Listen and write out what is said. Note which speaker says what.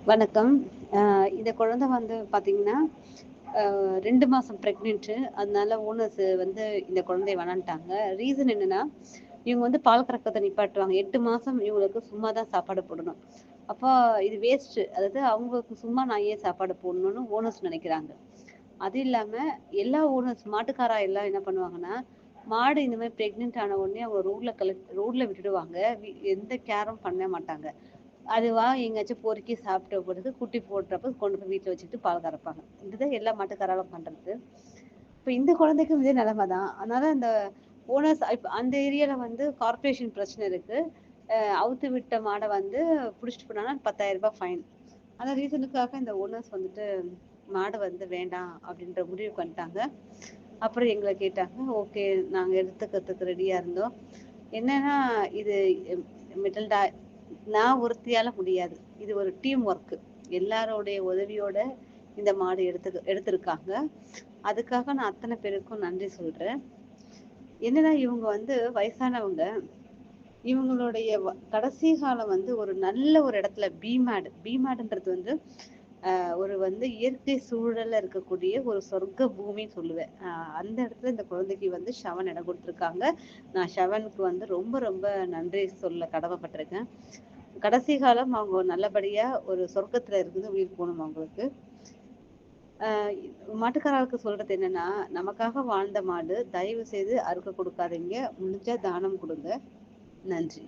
Speaker 1: வணக்கம். இந்த குழந்தை வந்து பார்த்தீங்கன்னா, 2 மாசம் பிரெக்னன்ட்டு. அதனால ஓனர்ஸ் வந்து இந்த குழந்தைய வேணான்ட்டாங்க. ரீசன் என்னன்னா, இவங்க வந்து பால் கறக்கறத நிப்பாட்டுவாங்க. 8 மாசம் இவங்களுக்கு சும்மா தான் சாப்பாடு போடணும். அப்போ இது வேஸ்ட்டு. அதாவது அவங்களுக்கு சும்மா நான் ஏன் சாப்பாடு போடணும்னு ஓனர்ஸ் நெனைக்கிறாங்க. அது இல்லாம எல்லா ஓனர்ஸ் மாட்டுக்காரா எல்லாம் என்ன பண்ணுவாங்கன்னா, மாடு இந்த மாரி பிரெக்னன்ட் ஆன உடனே அவங்க ரோட்ல விட்டுடுவாங்க. எந்த கேரும் பண்ண மாட்டாங்க. அதுவா எங்கேயாச்சும் பொறுக்கி சாப்பிட்ட பிறகு குட்டி போடுறப்ப கொண்டு போய் வீட்ல வச்சுட்டு பால் கறப்பாங்க. இதுதான் எல்லா மாட்டுக்காரரும் பண்றது. இப்ப இந்த குழந்தைக்கும் இதே நிலைமை தான். அதனால அந்த ஓனர்ஸ் இப்ப அந்த ஏரியால வந்து கார்ப்பரேஷன் பிரச்சனை இருக்கு. அவுத்து விட்ட மாட வந்து புடிச்சிட்டு போனாங்கன்னா ரூ. 10,000 ஃபைன். அந்த ரீசனுக்காக இந்த ஓனர்ஸ் வந்துட்டு மாடு வந்து வேண்டாம் அப்படின்ற முடிவுக்கு வந்துட்டாங்க. அப்புறம் எங்கள கேட்டாங்க. ஓகே, நாங்க எடுத்துக்கிறதுக்கு ரெடியா இருந்தோம். என்னன்னா இது மிடில் நான் ஒருத்தியால முடியாது. இது ஒரு டீம் ஒர்க். எல்லாருடைய உதவியோட இந்த மாடு எடுத்திருக்காங்க. அதுக்காக நான் அத்தனை பேருக்கும் நன்றி சொல்றேன். என்னன்னா இவங்க வந்து வயசானவங்க. இவங்களுடைய கடைசி காலம் வந்து ஒரு நல்ல ஒரு இடத்துல பிமேடுன்றது வந்து ஒரு வந்து இயற்கை சூழல்ல இருக்கக்கூடிய ஒரு சொர்க்க பூமின்னு சொல்லுவேன். அந்த இடத்துல இந்த குழந்தைக்கு வந்து ஷவன் இடம் கொடுத்துருக்காங்க. நான் ஷவனுக்கு வந்து ரொம்ப ரொம்ப நன்றி சொல்ல கடமைப்பட்டிருக்கேன். கடைசி காலம் அவங்க நல்லபடியா ஒரு சொர்க்கத்துல இருந்து உயிர் போகணும் அவங்களுக்கு. மாட்டுக்காரருக்கு சொல்றது என்னன்னா, நமக்காக வாழ்ந்த மாடு, தயவு செய்து அறுக்க கொடுக்காதீங்க. முடிஞ்சா தானம் கொடுங்க. நன்றி.